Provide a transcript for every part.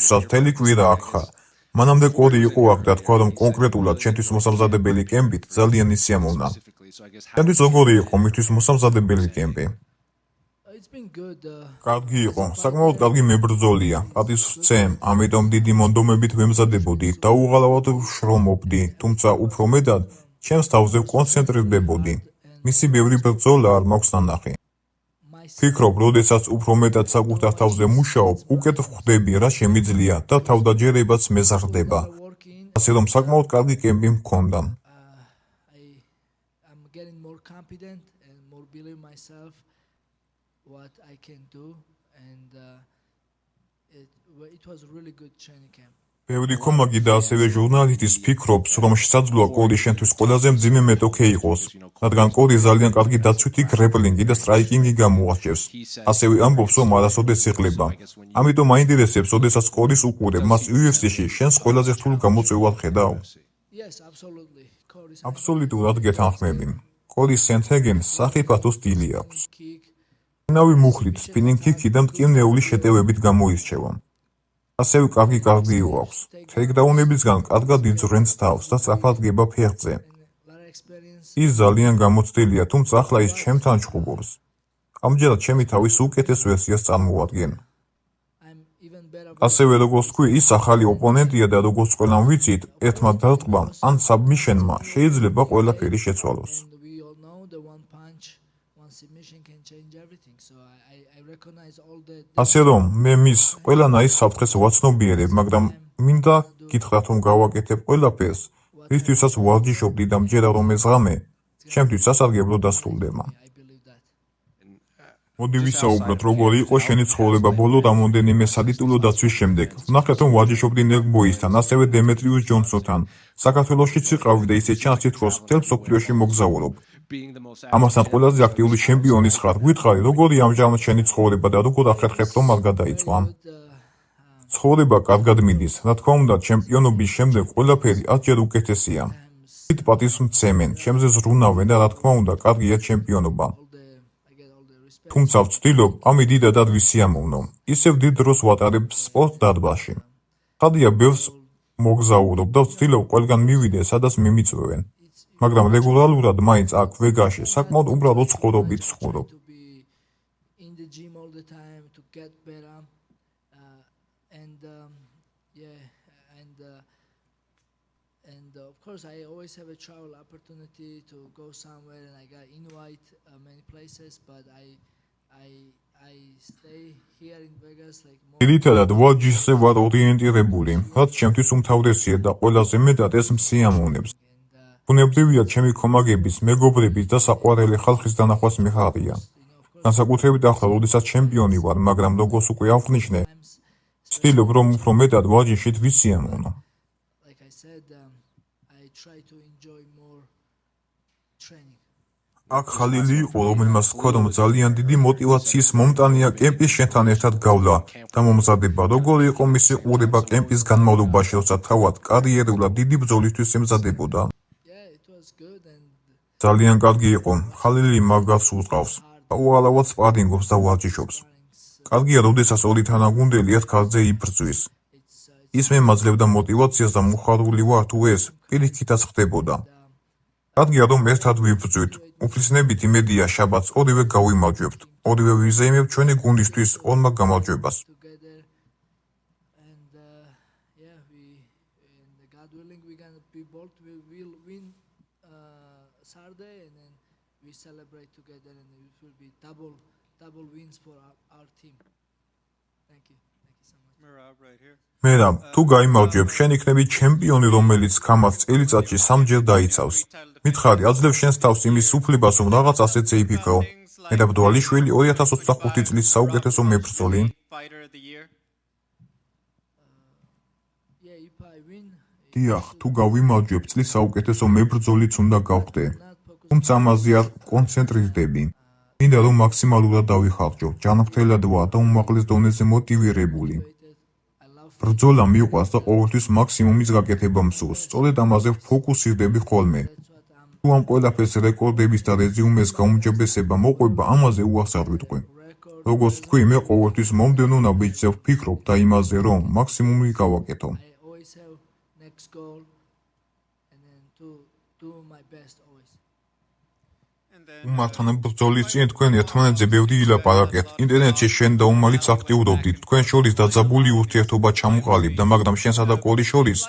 როდესაც მთელი კვირა აქ ხარ. მანამდე კოდი იყო აქ და თქვა, რომ კონკრეტულად ჩემთვის მოსამზადებელი კემპით ძალიან სიამოვნა. ჩემთვის როგორი იყო მისთვის მოსამზადებელი კემპი? კარგი იყო, საკმაოდ კარგი მებრძოლია, პატივს ვცემ, ამიტომ დიდი მონდომებით ვემზადებოდი, დაუღალავად ვშრომობდი, თუმცა უფრო მეტად ჩემს თავზე ვკონცენტრირდებოდი. მისი ბევრი ბრძოლა არ მაქვს ნანახი. ვფიქრობ, როდესაც უფრო მეტად საკუთარ თავზე მუშაობ, უკეთ ვხვდები, რა შემიძლია და თავდაჯერებაც მეზარდება. ასე რომ საკმაოდ კარგი კემპი მქონდა. ბევრი კომაგი და ასევე ჟურნალისტის ფიქრობს, რომ შესაძლოა კოდი შენთვის ყველაზე მძიმე მეტოქე იყოს, რადგან კოდი ძალიან კარგი დაცვითი გრეპლინგი და სტრაიკინგი გამოაჩევს. ასევე ამბობს, რომ არასოდეს იღლება. ამიტომ მაინტერესებს, როდესაც კოდის უყურებ, მას UFC-ში შენს ყველაზე რთულ გამოწვევად ხედავ? აბსოლუტურად გეთანხმები. კოდის სენთეგენს სახიფათო სტილი აქვს. შინავი მუხლით, სპინინგ ქიკი და მტკივნეული შეტევებით გამოირჩევა. ასევე კარგი კარდიო აქვს. თეიქდაუნებისგან კარგად იძვრენს თავს და სწრაფად გება ფეხზე. ის ძალიან გამოცდილია, თუმცა ახლა ის ჩემთან ჩხუბობს. ამჯერად ჩემი თავის უკეთეს ვერსიას წარმოადგენ. ასევე როგორც თქვი, ის ახალი ოპონენტია და როგორც ყველამ ვიცით, ერთმა დარტყმამ ან საბმიშენმა შეიძლება ყველაფერი შეცვალოს. ასე რომ, მე მის ყველანაირ საფრთხეს ვაცნობიერებ, მაგრამ მინდა გითხრათ, რომ გავაკეთებ ყველაფერს, რისთვისაც ვარჯიშობდი და მჯერა რომ ეს ღამე ჩემთვის სასარგებლო დასრულდება. მოდი ვისაუბროთ, როგორი იყო შენი ცხოვრება ბოლო რამოდენიმე სადიტულო დაცვის შემდეგ. ვნახეთ, რომ ვარჯიშობდი ნელ ბოისთან, ასევე დემეტრიუს ჯონსონთან. საქართველოშიც იყავი და ისე ჩანს, თითქოს მთელ მსოფლიოში მოგზაურობ. ამასთან ყველაზე აქტიური ჩემპიონის ხარ. გვითხარი, როგორი ამჟამად შენი ცხოვრება და როგორ ახერხებ, რომ არ გადაიწვა? ცხოვრება კარგად მიდის. რა თქმა უნდა, ჩემპიონობის შემდეგ ყველაფერი ათჯერ უკეთესია. დიდ პატივს მცემენ, ჩემზე ზრუნავენ და რა თქმა უნდა, კარგია ჩემპიონობა. თუმცა ვცდილობ, ამი დიდადად ვისიამოვნო. ისევ დიდ დროს ვატარებ სპორტ დარბაზში. ხადია ბევრს მოგზაურობ და ვცდილობ ყველგან მივიდე, სადაც მიმიწვევენ. მაგრამ რეგულარულად მაინც აქ ვეგაში საკმაოდ უბრალოდ ცხოვრობით ვცხოვრობ. ძირითადად ვარჯიშზე ვარ ორიენტირებული, რაც ჩემთვის უმთავრესია და ყველაზე მეტად ეს მსიამოვნებს. ბუნებრივია ჩემი კომაგების, მეგობრების და საყვარელი ხალხის დანახვას მიხარია. განსაკუთრებით ახლა, როდესაც ჩემპიონი ვარ, მაგრამ როგორც უკვე აღვნიშნე, ვცდილობ, რომ უფრო მეტად ვარჯიშით ვისიამოვნო. აქ ხალილი იყო, რომელმაც თქვა, რომ ძალიან დიდი მოტივაციის მომტანია კემპის შენთან ერთად გავლა და მომზადება. როგორი იყო მისი ყურება კემპის განმავლობაში, როცა თავად კარიერულად დიდი ბრძოლისთვის ემზადებოდა? ძალიან კარგი იყო. ხალილი მაგას უწყავს. დაუღალავად სპარინგობს და ვარჯიშობს. კარგია, როდესაც ორი თანაგუნდელი ერთ ქარზე იბრძვის. ის მემაძლევდა მოტივაციას და მოხარული ვარ თუ ეს პირიქითაც ხდებოდა. კარგია, რომ ერთად ვიბრძვით. უფლისნებით იმედია შაბათს ორივე გავიმარჯვებთ. ორივე ვიზეიმებთ ჩვენი გუნდისთვის ორმა გამარჯვებას. მერაბ, თუ გაიმარჯვებ, შენ იქნები ჩემპიონი, რომელიც გამართ წელიწადში 3 ჯერ დაიცავს. მითხარი, აძლევ შენს თავს იმის უფლებას, რომ რაღაც ასეთზე იფიქრო. მერაბ დვალიშვილი 2025 წლის საუკეთესო მებრძოლი. დიახ, თუ გავიმარჯვებ, წლის საუკეთესო მებრძოლიც უნდა გავხდე. თუმცა ამაზე არ კონცენტრირდები. მინდა რომ მაქსიმალურად დავიხარჯო, ჯანმრთელად ვარ და უმაღლეს დონეზე მოტივირებული. ბრძოლა მიყვარს და ყოველთვის მაქსიმუმის გაკეთება მსურს. სწორედ ამაზე ფოკუსირდები ხოლმე. თუ ამ ყველაფერს რეკორდების და რეზიუმეს გაუმჯობესება მოყვება, ამაზე უარს არ ვიტყვი. როგორც თქვი, მე ყოველთვის მომდევნო ნაბიჯზე ვფიქრობ და იმაზე, რომ მაქსიმუმი გავაკეთო. I always have next goal and then to do my best always. უმართან ბრძოლის წინ თქვენ ერთმანეთზე ბევრი ილაპარაკეთ. ინტერნეტში შენ და უმალიც აქტიურობდით. თქვენ შორის დაძაბული ურთიერთობა ჩამოყალიბდა, მაგრამ შენსა და კოლის შორის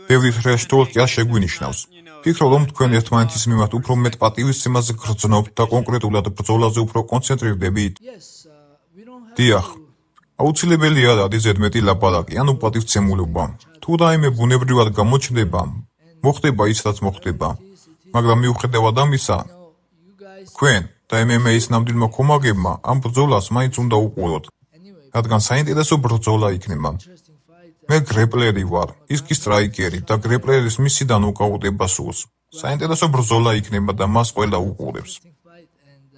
ბევრი თრეშტოლკი არ შეგვინიშნავს. ფიქრობ, რომ თქვენ ერთმანეთის მიმართ უფრო მეტ პატივისცემაზე გრძნობთ და კონკრეტულად ბრძოლაზე უფრო კონცენტრირდებით. Yes, we don't have დიახ, აუცილებელი არ არის ზედმეტი ლაპარაკი, ანუ პატივცემულობა. თუ რაიმე ბუნებრივად გამოჩნდება, მოხდება ის, რაც მოხდება. მაგრამ მიუხედავად ამისა, you guys თქვენ და MMA-ის ნამდვილმა ქომაგებმა ამ ბრძოლას მაინც უნდა უყუროთ, anyway. რადგან საინტერესო ბრძოლა იქნება. Interesting fight. მე გრეპლერი ვარ, ის კი სტრაიკერი და გრეპლერის მისიდან უკაუტება სულს. საინტერესო ბრძოლა იქნება და მას ყველა უყურებს. Interesting fight and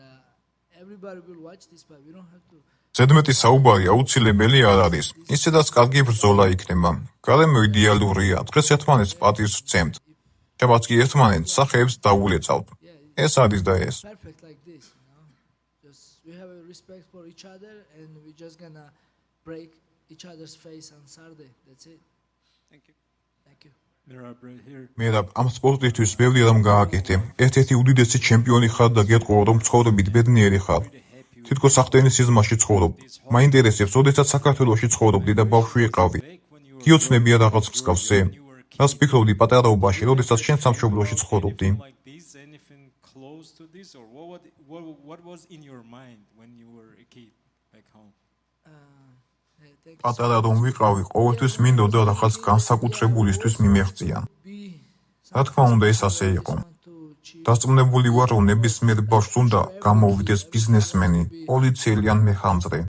everybody will watch this fight. We don't have to. ზედმეტი საუბარი აუცილებელი არ არის. ისედაც კარგი ბრძოლა იქნება. გარემო იდეალურია, დღეს ერთმანეთს პატივს ვცემთ. შემაც კი ერთმანეთს სახეებს დაულეწავთ. ეს არის და ეს. Perfect like this, Just we have a respect for each other and we just gonna break each other's face on Saturday. That's it. Thank you. Thank you. Mirab right here. მერაბ, ამ სპორტისთვის ბევრი რამ გააკეთე. ერთ-ერთი უდიდესი ჩემპიონი ხარ და გეტყო, რომ ცხოვრებით ბედნიერი ხარ. თითქოს ახტენის სიზმარში ცხოვრობ. მაინტერესებს, როდესაც საქართველოში ცხოვრობდი და ბავშვი იყავდი. გიოცნებია რაღაც მსგავსზე. რას ფიქრობდი პატარაობაში, როდესაც შენ სამშობლოში ცხოვრობდი? Like this, anything close to this, or what was in your mind when you were a kid back home? Thank you. პატარა რომ ვიყავი, ყოველთვის მინდოდა რაღაც განსაკუთრებულისთვის მიმეღწია. Be რა თქმა უნდა, ეს ასე იყო. someone to cheat. დასწმუნებული ვარ, რომ ნებისმიერ ბავშვს უნდა გამოვიდეს ბიზნესმენი, პოლიციელი ან მეხამძრე.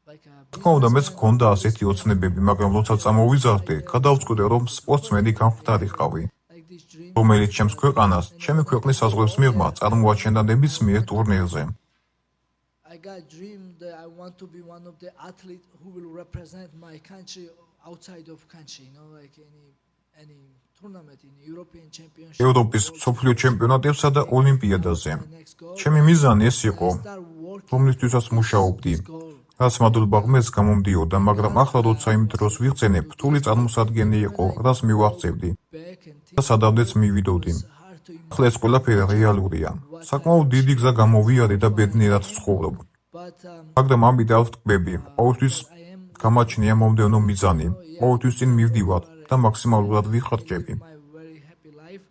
Like a თქმა უნდა, მეც გქონდა ასეთი ოცნებები, მაგრამ როცა წამოვიზარდე, გადავწყვიტე, რომ სპორტსმენი გამხდარიყავი, like this dream. რომელიც ჩემს ქვეყანას, ჩემი ქვეყნის საზღვრებს მიღმა წარმოაჩენდა ნებისმიერ ტურნირზე. I got dream that I want to be one of the athlete who will represent my country outside of country, like any tournament in European Championship. ევროპის მსოფლიო ჩემპიონატებსა და ოლიმპიადაზე. My next goal. ჩემი მიზანი ეს იყო, Start working რომლისთვისაც მუშაობდი. goal. რაც მადლობა ღმერთს გამომდიოდა, მაგრამ ახლა როცა იმ დროს ვიღწენებ, რთული წარმოსადგენი იყო, რას მივაღწევდი Back and და სადამდეც მივიდოდი. hard to ახლა ეს ყველაფერი რეალურია. საკმაოდ დიდი გზა გამოვიარე და ბედნიერად ვცხოვრობ. but მაგრამ ამით არ ვტკბები. ყოველთვის I am გამაჩნია მომდევნო მიზანი. ყოველთვის წინ მივდივარ და მაქსიმალურად ვიხარჯები. my very happy life,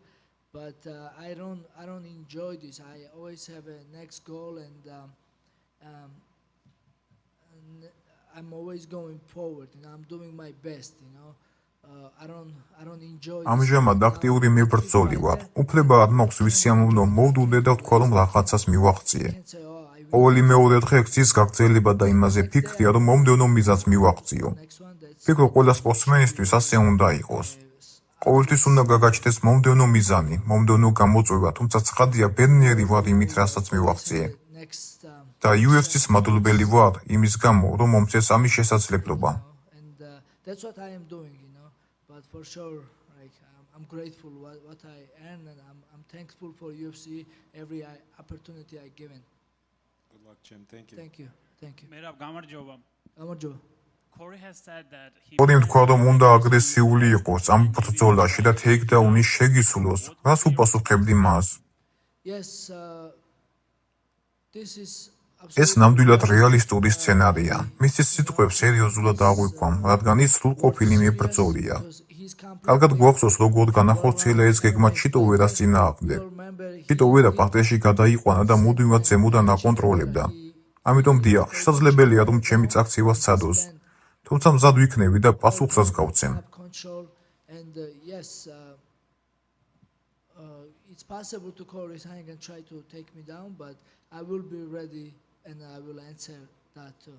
but I don't enjoy this. I always have a next goal and I'm always going forward and I'm doing my best, I don't enjoy this. ამჟამად აქტიური მებრძოლი ვარ. უფლება არ მაქვს ვისიამოვნო მოვდუდე და ვთქვა, რომ რაღაცას მივაღწიე. Can't say, oh, I will ყოველი მეორე დღე გზის გაგრძელება და იმაზე ფიქრია, რომ მომდევნო მიზანს მივაღწიო. next one. That's ფიქრობ, ყველა სპორტსმენისთვის ასე უნდა იყოს. ყოველთვის უნდა გაგაჩნდეს მომდევნო მიზანი, მომდევნო გამოწვევა, თუმცა ცხადია, ბედნიერი ვარ იმით, რასაც მივაღწიე. next, და UFC-ს მადლობელი ვარ იმის გამო, რომ მომწეს ამის შესაძლებლობა. and that's what I am doing, But for sure, like I'm grateful what I earn, and I'm thankful for UFC every opportunity I given. Good luck, Jim. Thank you. Thank you. Mirab, გამარჯობა. გამარჯობა. Corey has said that he ორი თქვა, რომ უნდა აგრესიული იყოს ამ ბრძოლაში და ტეიქდაუნი შეგისულოს. რას უპასუხებდი მას? Yes, this is ეს ნამდვილად რეალისტური სცენარია. მისი სიტყვებს სერიოზულად აღვიქვამ, რადგან ის სრულყოფილი მებრძოლია. he's კარგად გვახსოვს, როგორ განახორციელა ეს გეგმა ჩიტო ვერას წინააღმდეგ. remember ჩიტო ვერა პარტიაში გადაიყვანა და მუდმივად ზემოდან აკონტროლებდა. ამიტომ დიახ, შესაძლებელია, რომ ჩემი წაქცევა სცადოს. თუმცა მზად ვიქნები და პასუხსაც გავცემ. control and yes, it's possible to call Risang and try to take me down, but I will be ready and I will answer that too.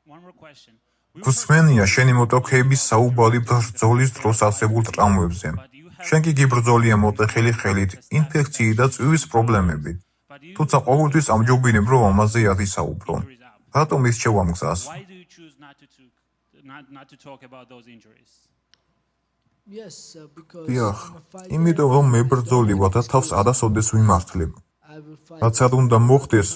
one more question. გსმენია შენი მოტოქეების საუბარი ბრძოლის დროს არსებულ ტრავმებზე. შენ კი გიბრძოლია მოტეხილი ხელით, ინფექციით და წვივის პრობლემებით. თუმცა ყოველთვის ამჯობინებ, რომ ამაზე არ ისაუბრო. რატომ ისჩევ ამ გზას? Why do you choose not to talk about those injuries? Yes, because დიახ, I'm a fighter, იმიტომ რომ მებრძოლი ვარ და თავს არასოდეს ვიმართლებ. I will fight რაც არ უნდა მოხდეს,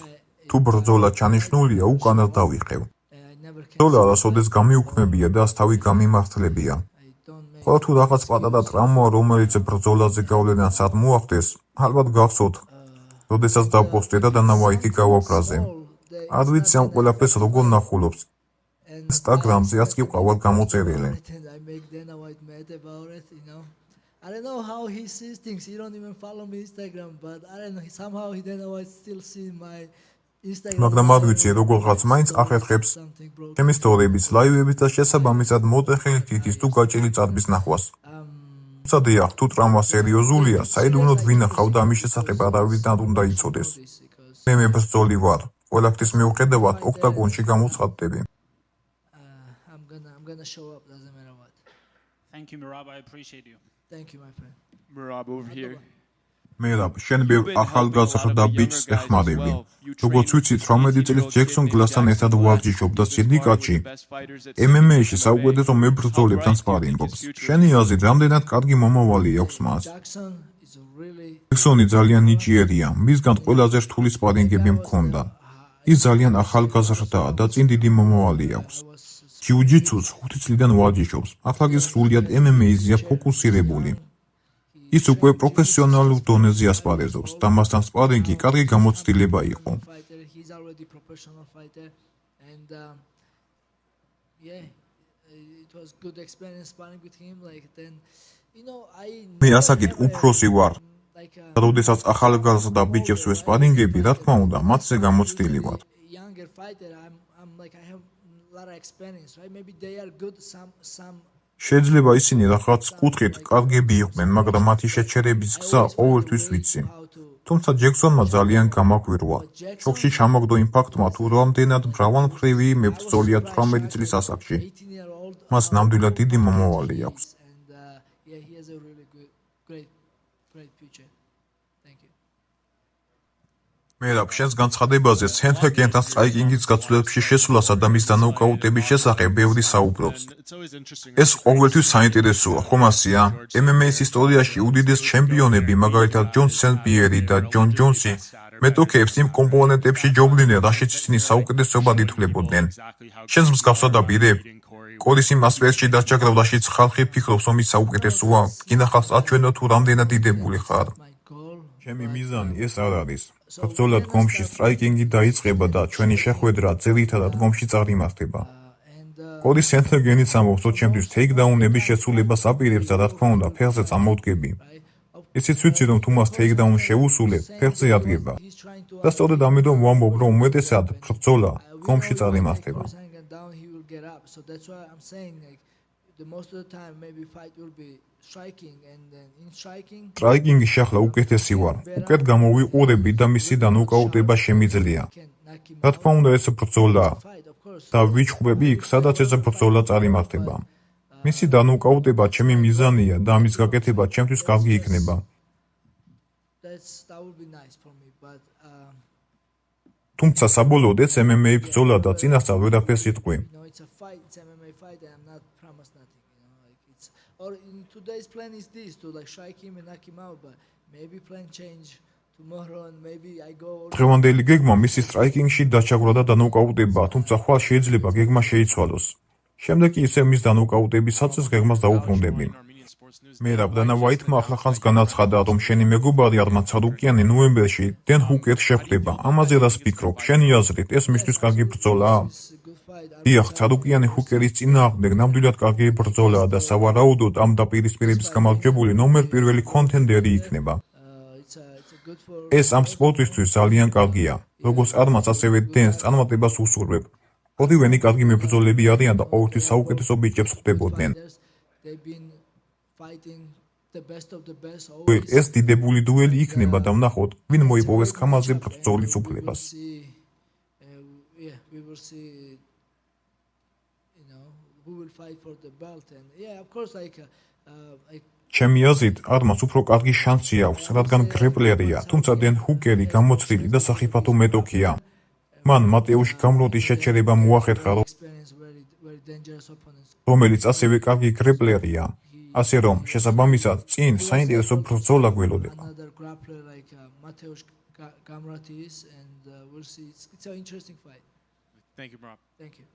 თუ ბრძოლა ჩანიშნულია, უკანას დავიხევ. I never can. ბრძოლა არასოდეს გამიუქმებია და ასთავი გამიმართლებია. I don't make. ხოლო თუ რაღაც პატარა ტრამვა, რომელიც ბრძოლაზე გავლენას არ მოახდენს, ალბათ გახსოვთ, როდესაც დავპოსტე და დანავაითი გავაფრაზე. არ ვიცი ამ ყველაფერს როგორ ნახულობს. Instagram-ზე არც კი ვყავარ გამოწერილი. I make Dana White mad about it, you know. I don't know how he sees things. He don't even follow me Instagram, but I don't know. Somehow he Dana White still see my Instagram. მაგრამ არ ვიცი, როგორღაც მაინც ახერხებს Something broke. ჩემი სტორიების, ლაივების და შესაბამისად მოტეხილი თითის თუ გაჭრილი წარბის ნახვას. თუმცა დიახ, თუ ტრამვა სერიოზულია, საიდუმლოდ ვინახავ და ამის შესახებ არავისთან უნდა იცოდეს. Because მე მებრძოლი ვარ. ყველაფრის მიუხედავად ოქტაგონში გამოცხადდები. I'm gonna show up. Doesn't matter what. Thank you, Mirab. I appreciate you. Thank you, my friend. Mirab over here. მერაბ, შენ ბევრ ახალგაზრდა ბიჭს ეხმარები. როგორც ვიცით, 18 წლის ჯექსონ გლასთან ერთად ვარჯიშობდა სინდიკატში. MMA-ში საუკეთესო მებრძოლებთან სპარინგობს. შენი აზრით, რამდენად კარგი მომავალი აქვს მას? Jackson is a really ჯექსონი ძალიან ნიჭიერია. მისგან ყველაზე რთული სპარინგები მქონდა. ის ძალიან ახალგაზრდაა და წინ დიდი მომავალი აქვს. ჯიუ-ჯიტსუს 5 წლიდან ვარჯიშობს. ახლა კი სრულიად MMA-ზეა ფოკუსირებული. ის უკვე პროფესიონალურ დონეზე ასპარეზობს და მასთან სპარინგი კარგი გამოცდილება იყო. fighter. He's already professional fighter, and yeah, it was good experience sparring with him. Like then, you know, I. მე ასაკით უფროსი ვარ. Like და როდესაც ახალგაზრდა ბიჭებს ვესპარინგები, რა თქმა უნდა, მათზე გამოცდილი ვარ. younger fighter. I'm like I have a lot of experience, right? Maybe they are good. Some. შეიძლება ისინი რაღაც კუთხით კარგები იყვნენ, მაგრამ მათი შეჩერების გზა ყოველთვის ვიცი. თუმცა ჯექსონმა ძალიან გამაკვირვა. შოქში ჩამოგდო იმ ფაქტმა, თუ რამდენად მრავალმხრივი მებრძოლია 18 წლის ასაკში. 18-year-old. მას ნამდვილად დიდი მომავალი აქვს. And yeah, he has a really great future. Thank you. მერაბ, შენს განცხადებაზე სენჰეკენთან სტრაიკინგის გაცვლებში შესვლასა და მის დანოუკაუტების შესახებ ბევრი საუბრობს. It's always interesting. ეს ყოველთვის საინტერესოა, ხომ ასეა? MMA-ის ისტორიაში უდიდეს ჩემპიონები, მაგალითად ჯონ სენ-პიერი და ჯონ ჯონსი, მეტოქეებს იმ კომპონენტებში ჯობდნენ, რაშიც ისინი საუკეთესობად ითვლებოდნენ. შენს მსგავსად აპირებ? კორის იმ ასპექტში დაჭაგრა, რაშიც ხალხი ფიქრობს, რომ ის საუკეთესოა, გინახავს აჩვენო თუ რამდენად დიდებული ხარ. My goal. ჩემი მიზანი ეს არ არის. ბრძოლა დგომში სტრაიკინგი დაიწყება და ჩვენი შეხვედრა ძირითადად დგომში წარიმართება. And კოდი სენთგენიც ამბობს, რომ ჩემთვის ტეიქდაუნების შესრულებას აპირებს და რა თქმა უნდა, ფეხზე წამოვდგები. ისიც ვიცი, რომ თუ მას ტეიქდაუნს შეუსულებ, ფეხზე ადგება. he's trying to. და სწორედ ამიტომ ვამბობ, რომ უმეტესად ბრძოლა დგომში წარიმართება. Down, he will get up. So that's why I'm saying like the most of the time maybe fight will be striking, and then in striking. სტრაიკინგში ახლა უკეთესი ვარ. უკეთ გამოვიყურები და მისი დანოუკაუტება შემიძლია. Can knock him რა თქმა უნდა, ეს ბრძოლაა. fight, of course. და ვიჩხუბები იქ, სადაც ეს ბრძოლა წარიმართება. მისი დანოუკაუტება ჩემი მიზანია და ამის გაკეთება ჩემთვის კარგი იქნება. That would be nice for me, but თუმცა საბოლოოდ ეს MMA ბრძოლა და წინასწარ ვერაფერს იტყვი. you know, it's a fight, it's MMA fight, and I'm not promised nothing. You know, like it's or in today's plan is this to like strike him and knock him out, but maybe plan change tomorrow, and maybe I go. დღევანდელი გეგმა მისი სტრაიკინგში დაჩაგვრა და დანოუკაუტება, თუმცა ხვალ შეიძლება გეგმა შეიცვალოს. შემდეგ კი ისევ მის დანოუკაუტების საწეს გეგმას დაუბრუნდები. მერაბ, დანა ვაითმა ახლახანს განაცხადა, რომ შენი მეგობარი არმან ცადუკიანი ნოემბერში დენ ჰუკერს შეხვდება. ამაზე რას ფიქრობ? შენი აზრით, ეს მისთვის კარგი ბრძოლაა? It's a good fight. დიახ, ცადუკიანი ჰუკერის წინააღმდეგ ნამდვილად კარგი ბრძოლაა და სავარაუდოდ ამ დაპირისპირების გამარჯვებული ნომერ პირველი კონტენდერი იქნება. It's a good for. ეს ამ სპორტისთვის ძალიან კარგია. როგორც არმანს, ასევე დენს წარმატებას უსურვებ. ორივენი კარგი მებრძოლები არიან და ყოველთვის საუკეთესო ბიჭებს ხვდებოდნენ. They've been fighting the best of the best. ეს დიდებული დუელი იქნება და ვნახოთ, ვინ მოიპოვეს ხამაზე ბრძოლის უფლებას. We will see. You know who will fight for the belt, and yeah, of course, like ჩემი აზრით, არმანს უფრო კარგი შანსი აქვს, რადგან გრეპლერია, თუმცა დენ ჰუკერი გამოცდილი და სახიფათო მეტოქია. მან მატეუში გამროდის შეჩერება მოახერხა, experience very dangerous opponents. რომელიც ასევე კარგი გრეპლერია. ასე რომ, შესაბამისად, წინ საინტერესო ბრძოლა გველოდება. Another grappler like Mateusz Gamrat is, and we'll see. It's an interesting fight. Thank you, Rob. Thank you.